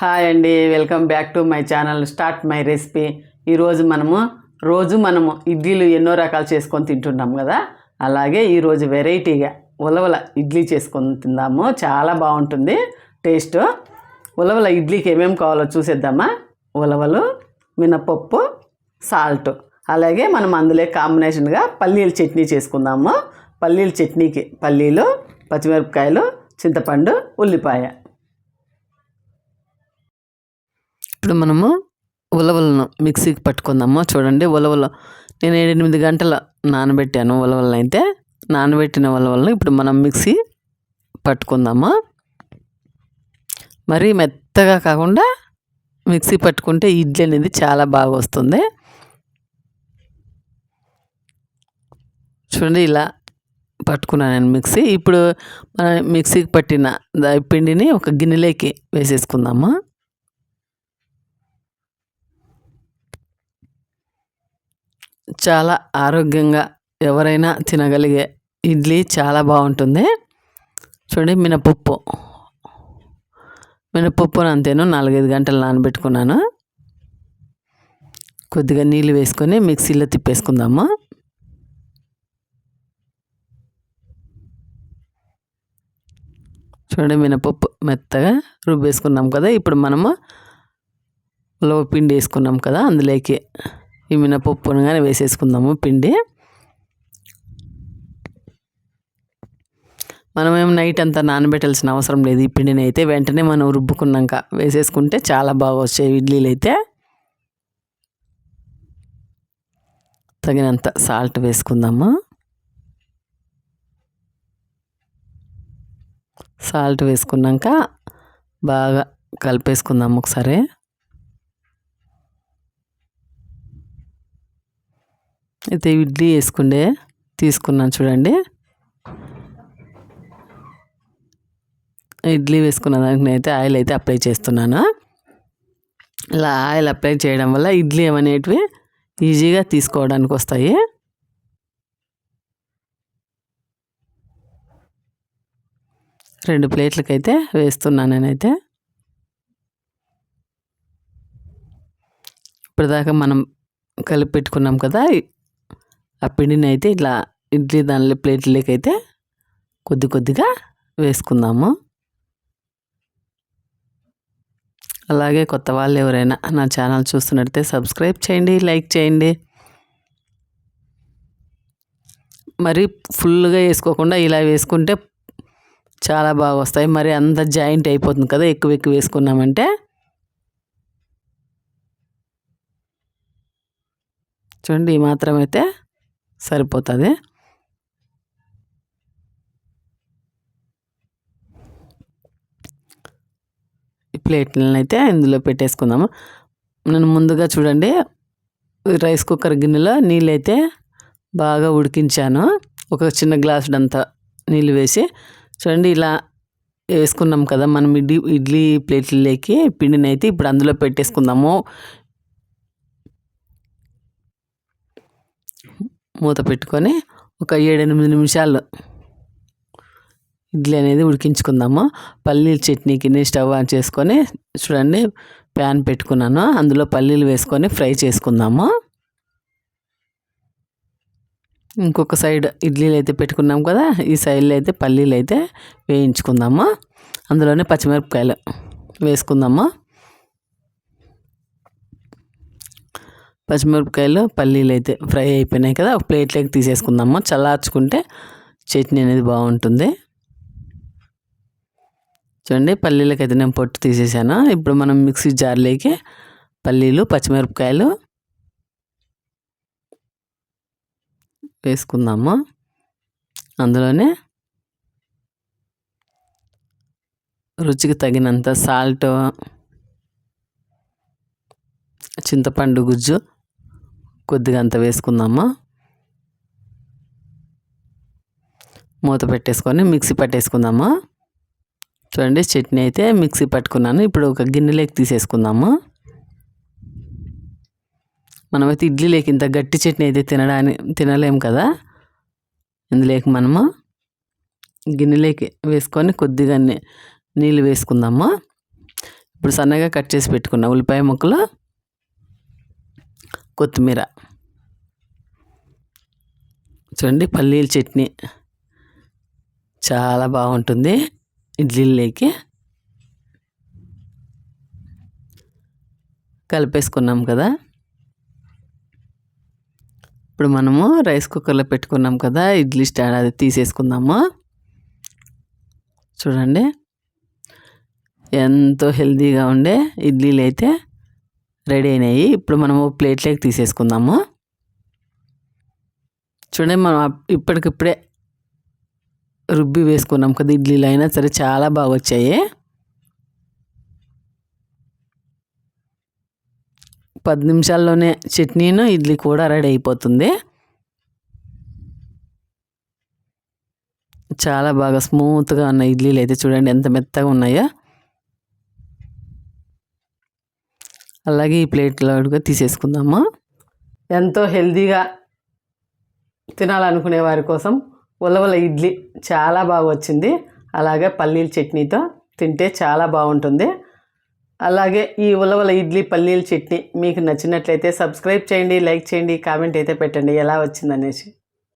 Hi అండి, welcome back to my channel start my recipe. ఈరోజు మనము ఇడ్లీలు ఎన్నో రకాలు చేసుకొని తింటున్నాం కదా, అలాగే ఈరోజు వెరైటీగా ఉలవల ఇడ్లీ చేసుకొని తిందాము. చాలా బాగుంటుంది టేస్ట్. ఉలవల ఇడ్లీకి ఏమేమి కావాలో చూసేద్దామా. ఉలవలు, మినపప్పు, సాల్ట్, అలాగే మనం అందులో కాంబినేషన్గా పల్లీల చట్నీ చేసుకుందాము. పల్లీల చట్నీకి పల్లీలు, పచ్చిమిరపకాయలు, చింతపండు, ఉల్లిపాయ. ఇప్పుడు మనము ఉలవలను మిక్సీకి పట్టుకుందాము. చూడండి, ఉలవలు నేను 7-8 గంటల నానబెట్టాను. ఉలవలను అయితే నానబెట్టిన ఉలవలను ఇప్పుడు మనం మిక్సీ పట్టుకుందాము. మరీ మెత్తగా కాకుండా మిక్సీ పట్టుకుంటే ఇడ్లీ అనేది చాలా బాగా వస్తుంది. చూడండి, ఇలా పట్టుకున్నాను నేను మిక్సీ. ఇప్పుడు మనం మిక్సీకి పట్టిన పిండిని ఒక గిన్నెలోకి వేసేసుకుందాము. చాలా ఆరోగ్యంగా ఎవరైనా తినగలిగే ఇడ్లీ చాలా బాగుంటుంది. చూడండి, మినపప్పును అంతేను 4-5 గంటలు నానబెట్టుకున్నాను. కొద్దిగా నీళ్ళు వేసుకొని మిక్సీలో తిప్పేసుకుందాము. చూడండి, మినపప్పు మెత్తగా రుబ్బేసుకున్నాం కదా. ఇప్పుడు మనము ఉలవ పిండి వేసుకున్నాం కదా, అందులోకి ఈ మినపప్పును కానీ వేసేసుకుందాము. పిండి మనమేం నైట్ అంతా నానబెట్టాల్సిన అవసరం లేదు. ఈ పిండిని అయితే వెంటనే మనం రుబ్బుకున్నాక వేసేసుకుంటే చాలా బాగా వచ్చాయి ఇడ్లీలు అయితే. తగినంత సాల్ట్ వేసుకుందాము. సాల్ట్ వేసుకున్నాక బాగా కలిపేసుకుందాము ఒకసారి. అయితే ఇడ్లీ తీసుకున్నాను చూడండి. ఇడ్లీ వేసుకున్న దానికి నేనైతే ఆయిల్ అయితే అప్లై చేస్తున్నాను. ఇలా ఆయిల్ అప్లై చేయడం వల్ల ఇడ్లీ అనేటివి ఈజీగా తీసుకోవడానికి వస్తాయి. రెండు ప్లేట్లకైతే వేస్తున్నాను నేనైతే. ఇప్పటిదాకా మనం కలిపి పెట్టుకున్నాం కదా, ఆ పిండిని అయితే ఇట్లా ఇడ్లీ దానిలో ప్లేట్లకి అయితే కొద్దిగా వేసుకుందాము. అలాగే కొత్త వాళ్ళు ఎవరైనా నా ఛానల్ చూస్తున్నట్టే సబ్స్క్రైబ్ చేయండి, లైక్ చేయండి. మరి ఫుల్గా వేసుకోకుండా ఇలా వేసుకుంటే చాలా బాగా వస్తాయి. మరి అంత జాయింట్ అయిపోతుంది కదా ఎక్కువ వేసుకున్నామంటే. చూడండి, ఈ మాత్రం అయితే సరిపోతుంది. ఈ ప్లేట్లను అయితే ఇందులో పెట్టేసుకుందాము. నేను ముందుగా చూడండి రైస్ కుక్కర్ గిన్నెలో నీళ్ళు అయితే బాగా ఉడికించాను. ఒక చిన్న గ్లాసుడంతా నీళ్ళు వేసి చూడండి ఇలా వేసుకున్నాం కదా మనం ఇడ్లీ ప్లేట్లలోకి పిండిని అయితే ఇప్పుడు అందులో పెట్టేసుకుందాము. మూత పెట్టుకొని ఒక 7-8 నిమిషాలు ఇడ్లీ అనేది ఉడికించుకుందాము. పల్లీల చట్నీకి స్టవ్ ఆన్ చేసుకొని చూడండి ప్యాన్ పెట్టుకున్నాను. అందులో పల్లీలు వేసుకొని ఫ్రై చేసుకుందాము. ఇంకొక సైడ్ ఇడ్లీలు అయితే పెట్టుకున్నాం కదా, ఈ సైడ్లో అయితే పల్లీలు అయితే వేయించుకుందాము. అందులోనే పచ్చిమిరపకాయలు వేసుకుందాము. పచ్చిమిరపకాయలు, పల్లీలు అయితే ఫ్రై అయిపోయినాయి కదా, ఒక ప్లేట్లోకి తీసేసుకుందాము. చల్లార్చుకుంటే చట్నీ అనేది బాగుంటుంది. చూడండి, పల్లీలకి అయితే నేను పొట్టు తీసేసాను. ఇప్పుడు మనం మిక్సీ జార్లోకి పల్లీలు, పచ్చిమిరపకాయలు వేసుకుందాము. అందులోనే రుచికి తగినంత సాల్ట్, చింతపండు గుజ్జు కొద్దిగా అంత వేసుకుందాము. మూత పెట్టేసుకొని మిక్సీ పట్టేసుకుందాము. చూడండి, చట్నీ అయితే మిక్సీ పట్టుకున్నాను. ఇప్పుడు ఒక గిన్నెలోకి తీసేసుకుందాము. మనమైతే ఇడ్లీలోకి ఇంత గట్టి చట్నీ అయితే తినలేము కదా, ఇందులోకి మనము గిన్నెలోకి వేసుకొని కొద్దిగా నీళ్ళు వేసుకుందాము. ఇప్పుడు సన్నగా కట్ చేసి పెట్టుకున్న ఉల్లిపాయ ముక్కలు, కొత్తిమీర, చూడండి పల్లీల చట్నీ చాలా బాగుంటుంది ఇడ్లీలోకి. కలిపేసుకున్నాం కదా. ఇప్పుడు మనము రైస్ కుక్కర్లో పెట్టుకున్నాం కదా ఇడ్లీ స్టాండ్, అది తీసేసుకుందాము. చూడండి ఎంతో హెల్తీగా ఉండే ఇడ్లీలు అయితే రెడీ అయినాయి. ఇప్పుడు మనము ప్లేట్లోకి తీసేసుకుందాము. చూడండి మనం ఇప్పటికిప్పుడే రుబ్బి వేసుకున్నాం కదా ఇడ్లీలు, అయినా సరే చాలా బాగా వచ్చాయి. 10 నిమిషాల్లోనే చట్నీను ఇడ్లీ కూడా రెడీ అయిపోతుంది. చాలా బాగా స్మూత్గా ఉన్న ఇడ్లీలు అయితే చూడండి ఎంత మెత్తగా ఉన్నాయో. అలాగే ఈ ప్లేట్లో తీసేసుకుందాము. ఎంతో హెల్తీగా తినాలనుకునే వారి కోసం ఉలవల ఇడ్లీ చాలా బాగా వచ్చింది. అలాగే పల్లీల చట్నీతో తింటే చాలా బాగుంటుంది. అలాగే ఈ ఉలవల ఇడ్లీ పల్లీల చట్నీ మీకు నచ్చినట్లయితే సబ్స్క్రైబ్ చేయండి, లైక్ చేయండి, కామెంట్ అయితే పెట్టండి ఎలా వచ్చిందనేసి.